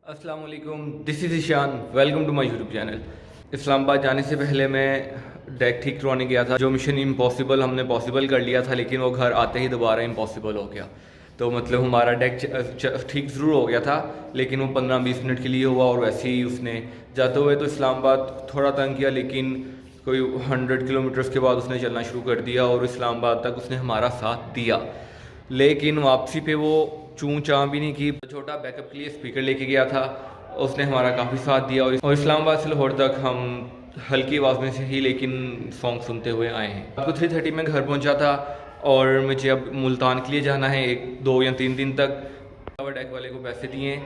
अस्सलाम वालेकुम, this is Ishan. Welcome to my YouTube channel. Islamabad जाने से पहले मैं डेक ठीक करवाने गया था। जो मिशन इम्पॉसिबल हमने पॉसिबल कर लिया था, लेकिन वो घर आते ही दोबारा इम्पॉसिबल हो गया। तो मतलब हमारा डेक ठीक ज़रूर हो गया था, लेकिन वो 15-20 मिनट के लिए हुआ और वैसे ही उसने जाते हुए तो इस्लामाबाद थोड़ा तंग किया, लेकिन कोई 100 किलोमीटर्स के बाद उसने चलना शुरू कर दिया और इस्लामाबाद तक उसने हमारा साथ दिया। लेकिन वापसी पे वो चूँ चाँ भी नहीं की। छोटा बैकअप के लिए स्पीकर लेके गया था, उसने हमारा काफ़ी साथ दिया। और इस्लामाबाद से लाहौर तक हम हल्की आवाज़ में से ही लेकिन सॉन्ग सुनते हुए आए हैं। आपको 3:30 में घर पहुंचा था और मुझे अब मुल्तान के लिए जाना है 1-2 या 3 दिन तक। डेक वाले को पैसे दिए,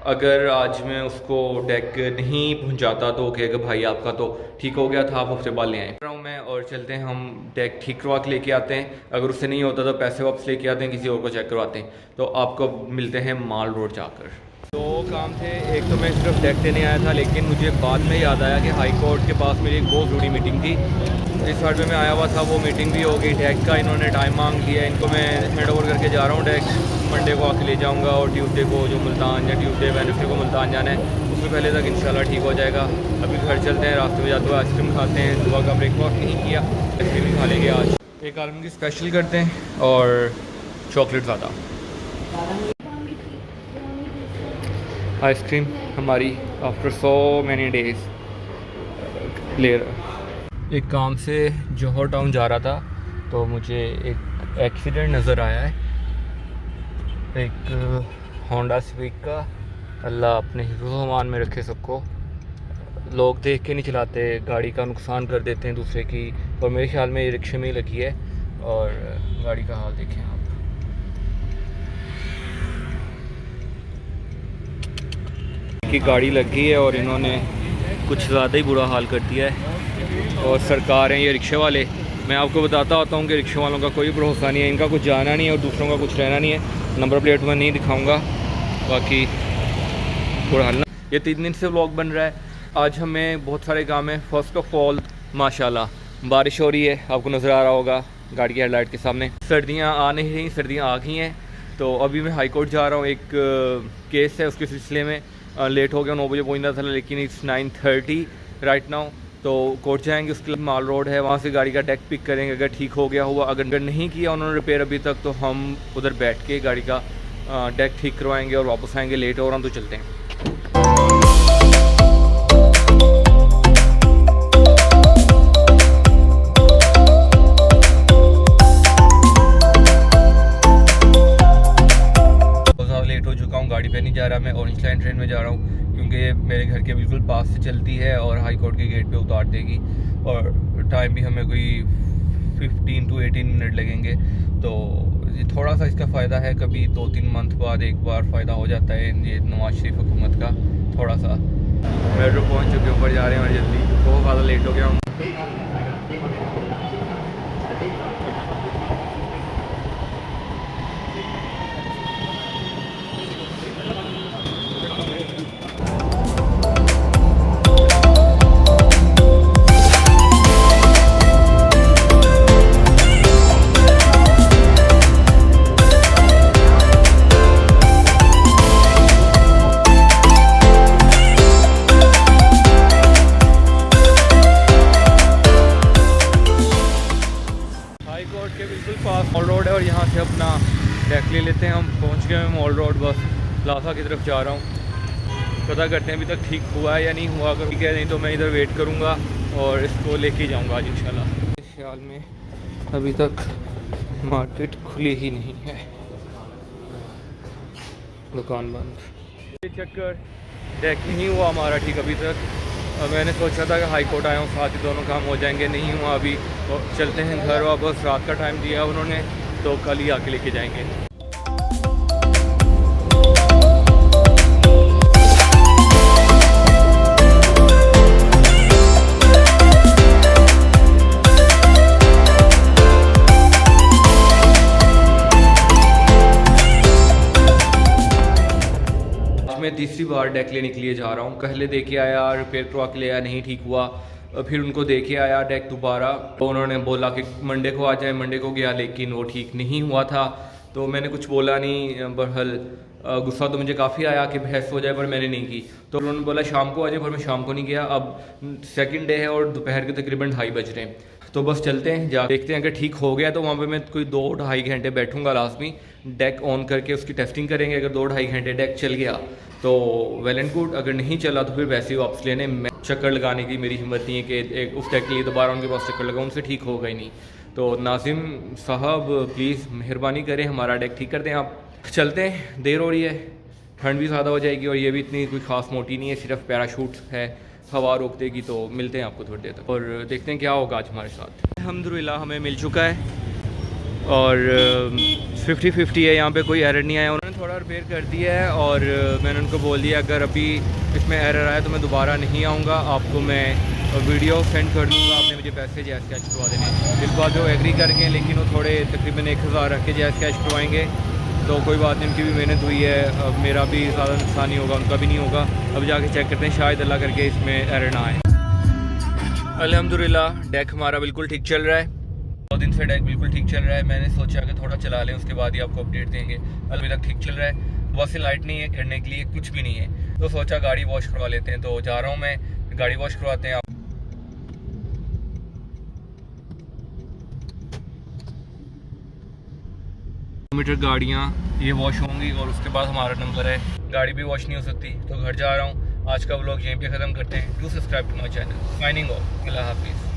अगर आज मैं उसको डेक नहीं पहुंचाता तो कहेगा भाई आपका तो ठीक हो गया था, आप हफ्ते बाद ले आए। मैं और चलते हैं, हम डेक ठीक करवा के लेके आते हैं। अगर उससे नहीं होता तो पैसे वापस लेके आते हैं, किसी और को चेक करवाते हैं। तो आपको मिलते हैं माल रोड जाकर। दो काम थे, एक तो मैं सिर्फ डेक देने आया था, लेकिन मुझे बाद में याद आया कि हाई कोर्ट के पास मेरी एक बहुत ज़रूरी मीटिंग थी। जिस हार्ड में मैं आया हुआ था वो मीटिंग भी हो गई। डेक का इन्होंने टाइम मांग लिया, इनको मैं हैंड ओवर करके जा रहा हूँ। डेक मंडे को आके ले जाऊँगा और ट्यूसडे को जो मुल्तान या ट्यूसडे वेडनेसडे को मुल्तान जाना है, उससे पहले तक इंशाल्लाह ठीक हो जाएगा। अभी घर चलते हैं, रास्ते में जाते हुए आइसक्रीम खाते हैं। सुबह का ब्रेकफास्ट नहीं किया, आइसक्रीम ही खा लेंगे आज। एक आलम की स्पेशल करते हैं और चॉकलेट ज़्यादा। आइसक्रीम हमारी आफ्टर सो मैनी डेज ले रहा। एक काम से जौहर टाउन जा रहा था तो मुझे एक एक्सीडेंट नज़र आया है, एक होंडा सिविक का। अल्लाह अपने हिफ्ज़-ओ-अमान में रखे सबको। लोग देख के नहीं चलाते, गाड़ी का नुकसान कर देते हैं दूसरे की। और मेरे ख्याल में ये रिक्शे में ही लगी है और गाड़ी का हाल देखें आप। की गाड़ी लग गई है और इन्होंने कुछ ज़्यादा ही बुरा हाल कर दिया है। और सरकार हैं ये रिक्शे वाले। मैं आपको बताता होता हूँ कि रिक्शे वालों का कोई भरोसा नहीं है, इनका कुछ जाना नहीं है और दूसरों का कुछ रहना नहीं है। नंबर प्लेट में नहीं दिखाऊंगा, बाकी बुरा हाल। ये 3 दिन से व्लॉग बन रहा है। आज हमें बहुत सारे काम है। फ़र्स्ट ऑफ ऑल माशाल्लाह बारिश हो रही है, आपको नज़र आ रहा होगा गाड़ी की हेडलाइट के सामने। सर्दियाँ आ नहीं रही, सर्दियाँ आ गई हैं। तो अभी मैं हाई कोर्ट जा रहा हूँ, एक केस है उसके सिलसिले में। लेट हो गया, 9 बजे पहुंचना था, लेकिन इट्स 9:30 राइट नाउ। तो कोर्ट जाएंगे, उसके लिए माल रोड है, वहाँ से गाड़ी का डेक पिक करेंगे। अगर ठीक हो गया हुआ, अगर नहीं किया उन्होंने रिपेयर अभी तक, तो हम उधर बैठ के गाड़ी का डेक ठीक करवाएंगे और वापस आएंगे। लेट हो रहा हूँ तो चलते हैं। गाड़ी पे नहीं जा रहा, मैं ऑरेंज लाइन ट्रेन में जा रहा हूँ, क्योंकि ये मेरे घर के बिल्कुल पास से चलती है और हाई कोर्ट के गेट पे उतार देगी। और टाइम भी हमें कोई 15 to 18 मिनट लगेंगे। तो ये थोड़ा सा इसका फ़ायदा है, कभी 2-3 मंथ बाद एक बार फ़ायदा हो जाता है ये नवाज शरीफ हुकूमत का। थोड़ा सा मेट्रो पहुँच चुके, ऊपर जा रहे हैं और जल्दी, बहुत ज़्यादा लेट हो गया हूँ। मॉल रोड है और यहाँ से अपना डेक ले लेते हैं। हम पहुँच गए हैं मॉल रोड, बस प्लाजा की तरफ जा रहा हूँ। पता करते हैं अभी तक ठीक हुआ है या नहीं हुआ। अगर ठीक है नहीं तो मैं इधर वेट करूँगा और इसको लेके जाऊँगा आज इंशाल्लाह। इस ख्याल में अभी तक मार्केट खुली ही नहीं है, दुकान बंद। चक्कर डेक नहीं हुआ हमारा ठीक अभी तक। मैंने सोचा था कि हाई कोर्ट आया हूँ, साथ ही दोनों काम हो जाएंगे, नहीं हुआ अभी। तो चलते हैं घर वापस, रात का टाइम दिया उन्होंने, तो कल ही आके लेके जाएंगे। मैं तीसरी बार डेक लेने के लिए जा रहा हूँ। पहले दे के आया, रिपेयर करवा के ले आया, नहीं ठीक हुआ। फिर उनको दे के आया डेक दोबारा, तो उन्होंने बोला कि मंडे को आ जाए। मंडे को गया लेकिन वो ठीक नहीं हुआ था। तो मैंने कुछ बोला नहीं, बहरहाल गुस्सा तो मुझे काफ़ी आया कि बहस हो जाए, पर मैंने नहीं की। तो उन्होंने बोला शाम को आ जाए, पर मैं शाम को नहीं गया। अब सेकंड डे है और दोपहर के तकरीबन 2:30 बज रहे हैं। तो बस चलते हैं, जा देखते हैं अगर ठीक हो गया तो वहाँ पे मैं कोई 2-2.5 घंटे बैठूंगा लाजमी। डेक ऑन करके उसकी टेस्टिंग करेंगे। अगर 2-2.5 घंटे डेक चल गया तो वेल एंड गुड, अगर नहीं चला तो फिर वैसे ही वापस लेने। मैं चक्कर लगाने की मेरी हिम्मत नहीं है कि एक उस डेक के लिए दोबारा उनके पास चक्कर लगाऊँ, उनसे ठीक होगा ही नहीं। तो नाजिम साहब प्लीज़ मेहरबानी करें, हमारा डेक ठीक कर दें आप। चलते हैं, देर हो रही है, ठंड भी ज़्यादा हो जाएगी और ये भी इतनी कोई ख़ास मोटी नहीं है, सिर्फ पैराशूट है, हवा रोक देगी। तो मिलते हैं आपको थोड़ी देर तक और देखते हैं क्या होगा आज हमारे साथ। अल्हम्दुलिल्लाह हमें मिल चुका है और 50-50 है, यहाँ पे कोई एरर नहीं आया। उन्होंने थोड़ा रिपेयर कर दिया है और मैंने उनको बोल दिया अगर अभी इसमें एरर आया तो मैं दोबारा नहीं आऊँगा, आपको मैं वीडियो सेंड कर दूँगा, आपने मुझे पैसे जैस कैश करवा देने। इस बात पे वो एग्री कर गए, लेकिन वो थोड़े तकरीबन 1000 रख के जैस कैश करवाएंगे। तो कोई बात नहीं, उनकी भी मेहनत हुई है, अब मेरा भी ज़्यादा नुकसान नहीं होगा, उनका भी नहीं होगा। अब जाके चेक करते हैं, शायद अल्लाह करके इसमें एरर ना आए। अल्हम्दुलिल्लाह डेक हमारा बिल्कुल ठीक चल रहा है, 2 दिन से डेक बिल्कुल ठीक चल रहा है। मैंने सोचा कि थोड़ा चला लें, उसके बाद ही आपको अपडेट देंगे। अभी तक ठीक चल रहा है, बस लाइट नहीं है, करने के लिए कुछ भी नहीं है। तो सोचा गाड़ी वॉश करवा लेते हैं, तो जा रहा हूँ मैं, गाड़ी वॉश करवाते हैं। मीटर गाड़ियाँ ये वॉश होंगी और उसके बाद हमारा नंबर है, गाड़ी भी वॉश नहीं हो सकती। तो घर जा रहा हूँ, आज का व्लॉग यहीं पे ख़त्म करते हैं। Do subscribe to my channel. Signing off, अल्लाह हाफिज़।